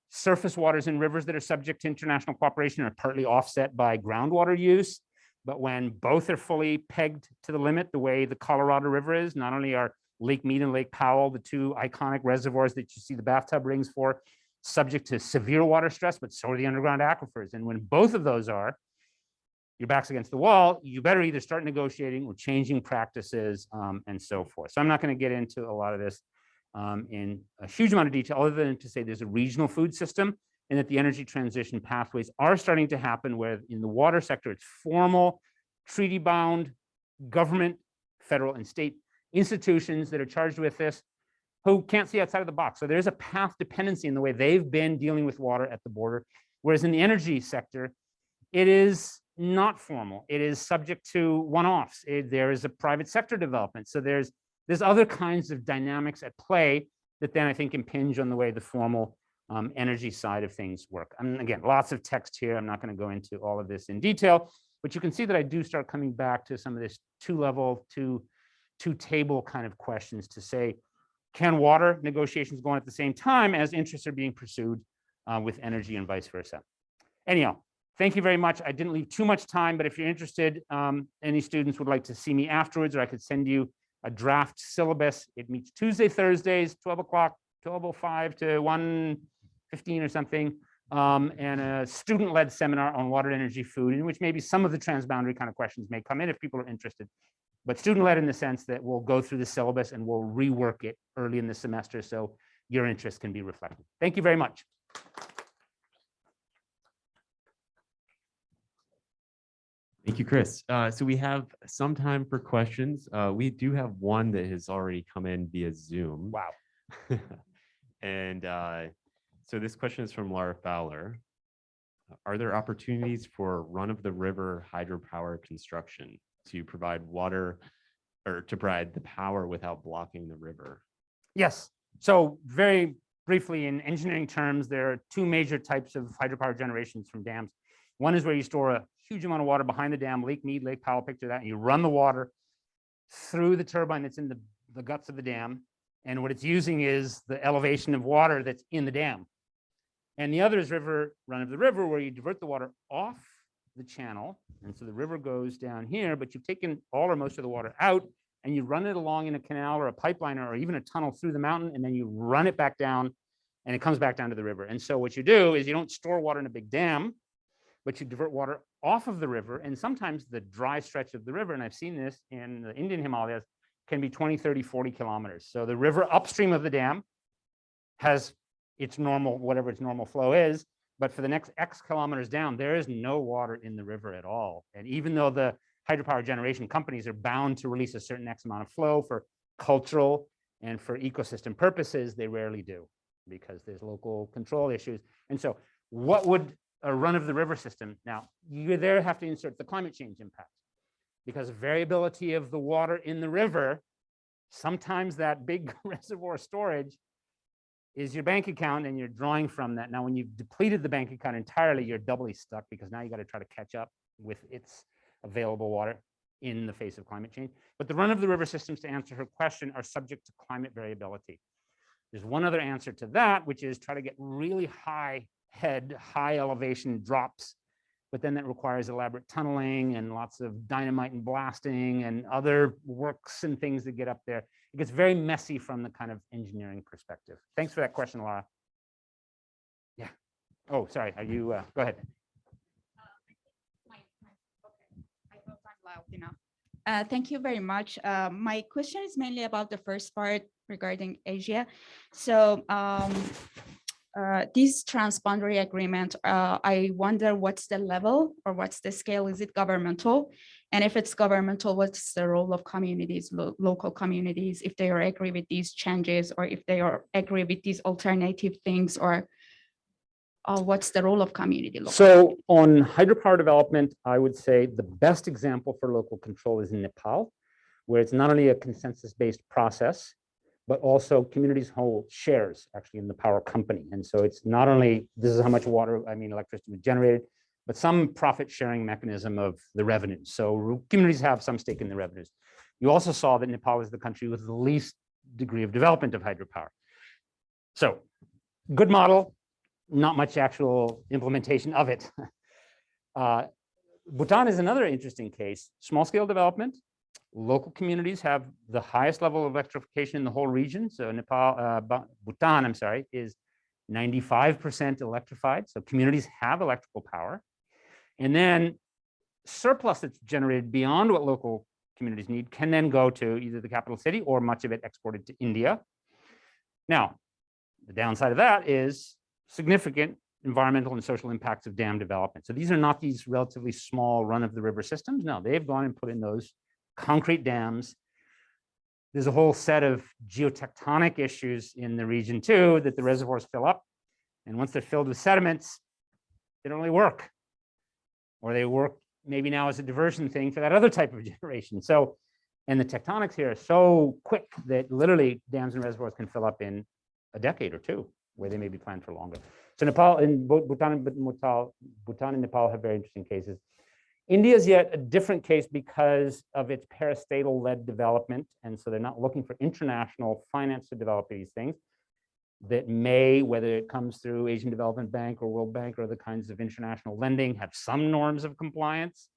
surface waters in rivers that are subject to international cooperation are partly offset by groundwater use. But when both are fully pegged to the limit, the way the Colorado River is, not only are Lake Mead and Lake Powell, the two iconic reservoirs that you see the bathtub rings for, subject to severe water stress, but so are the underground aquifers. And when both of those are, your back's against the wall, you better either start negotiating or changing practices and so forth. So I'm not going to get into a lot of this in a huge amount of detail, other than to say there's a regional food system and that the energy transition pathways are starting to happen where in the water sector, it's formal, treaty-bound government, federal and state institutions that are charged with this who can't see outside of the box. So there's a path dependency in the way they've been dealing with water at the border, whereas in the energy sector, it is not formal. It is subject to one-offs. There is a private sector development. So there's other kinds of dynamics at play that then I think impinge on the way the formal energy side of things work. And again, lots of text here. I'm not going to go into all of this in detail, but you can see that I do start coming back to some of this two-level, two-table kind of questions to say, can water negotiations go on at the same time as interests are being pursued with energy and vice versa? Anyhow, thank you very much. I didn't leave too much time, but if you're interested, any students would like to see me afterwards, or I could send you a draft syllabus. It meets Tuesday, Thursdays, 12 o'clock, 12:05 to 1:15 or something, and a student-led seminar on water, energy, food, in which maybe some of the transboundary kind of questions may come in if people are interested. But student-led in the sense that we'll go through the syllabus and we'll rework it early in the semester so your interest can be reflected. Thank you very much. Thank you, Chris. So we have some time for questions. We do have one that has already come in via Zoom. Wow. And so this question is from Laura Fowler. Are there opportunities for run-of-the-river hydropower construction to provide water or to provide the power without blocking the river? Yes. So very briefly, in engineering terms, there are two major types of hydropower generations from dams. One is where you store a huge amount of water behind the dam, Lake Mead, Lake Powell, picture that, and you run the water through the turbine that's in the guts of the dam. And what it's using is the elevation of water that's in the dam. And the other is run of the river, where you divert the water off the channel. And so the river goes down here, but you've taken all or most of the water out and you run it along in a canal or a pipeline or even a tunnel through the mountain, and then you run it back down and it comes back down to the river. And so what you do is you don't store water in a big dam, but you divert water off of the river. And sometimes the dry stretch of the river, and I've seen this in the Indian Himalayas, can be 20, 30, 40 kilometers. So the river upstream of the dam has its normal, whatever its normal flow is, but for the next X kilometers down, there is no water in the river at all. And even though the hydropower generation companies are bound to release a certain X amount of flow for cultural and for ecosystem purposes, they rarely do because there's local control issues. And so what would a run-of-the-river system? Now, you there have to insert the climate change impact, because variability of the water in the river, sometimes that big reservoir storage is your bank account and you're drawing from that. Now, when you've depleted the bank account entirely, you're doubly stuck because now you got to try to catch up with its available water in the face of climate change. But the run-of-the-river systems, to answer her question, are subject to climate variability. There's one other answer to that, which is try to get really high elevation drops, but then that requires elaborate tunneling and lots of dynamite and blasting and other works and things that get up there. It gets very messy from the kind of engineering perspective. Thanks for that question, Laura. Yeah. Oh, sorry. Are you, go ahead. I hope I'm loud enough. Thank you very much. My question is mainly about the first part regarding Asia. So this transboundary agreement, I wonder what's the level or what's the scale? Is it governmental? And if it's governmental, what's the role of communities, local communities, if they are agree with these changes or if they are agree with these alternative things, or what's the role of community? So on hydropower development, I would say the best example for local control is in Nepal, where it's not only a consensus-based process, but also communities hold shares actually in the power company. And so it's not only this is how much electricity was generated, but some profit sharing mechanism of the revenues. So communities have some stake in the revenues. You also saw that Nepal is the country with the least degree of development of hydropower. So good model, not much actual implementation of it. Bhutan is another interesting case. Small scale development. Local communities have the highest level of electrification in the whole region. So Bhutan, I'm sorry, is 95% electrified. So communities have electrical power. And then surplus that's generated beyond what local communities need can then go to either the capital city or much of it exported to India. Now, the downside of that is significant environmental and social impacts of dam development. So these are not these relatively small run-of-the-river systems. No, they've gone and put in those concrete dams. There's a whole set of geotectonic issues in the region too, that the reservoirs fill up. And once they're filled with sediments, they don't really work. Or they work maybe now as a diversion thing for that other type of generation. So, and the tectonics here are so quick that literally dams and reservoirs can fill up in a decade or two, where they may be planned for longer. So Nepal and Bhutan and Nepal have very interesting cases. India is yet a different case because of its parastatal-led development. And so they're not looking for international finance to develop these things that may, whether it comes through Asian Development Bank or World Bank or other kinds of international lending, have some norms of compliance.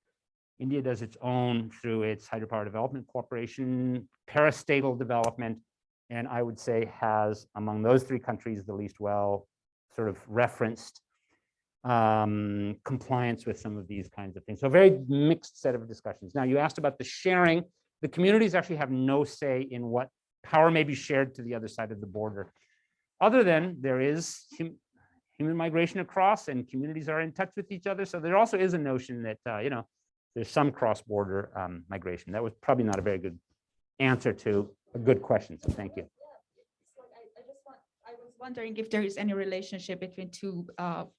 India does its own through its Hydropower Development Corporation, parastatal development, and I would say has, among those three countries, the least well sort of referenced compliance with some of these kinds of things. So a very mixed set of discussions. Now, you asked about the sharing. The communities actually have no say in what power may be shared to the other side of the border, other than there is human migration across and communities are in touch with each other. So there also is a notion that, there's some cross-border migration. That was probably not a very good answer to a good question, so thank you. I was wondering if there is any relationship between two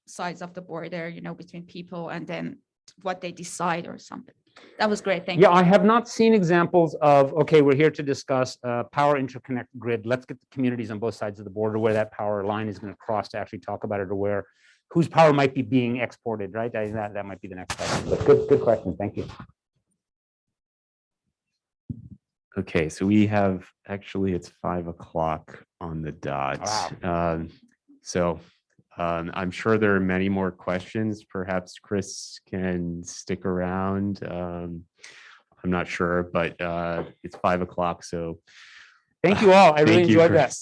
sides of the border, between people and then what they decide or something. That was great, thank you. Yeah, I have not seen examples of, okay, we're here to discuss power interconnect grid. Let's get the communities on both sides of the border where that power line is going to cross to actually talk about it, or whose power might be being exported, right? That might be the next question. But good question, thank you. Okay, so we have, actually, it's 5 o'clock on the dot. Wow. I'm sure there are many more questions. Perhaps Chris can stick around. I'm not sure, but it's 5 o'clock, so. Thank you all. I really enjoyed that.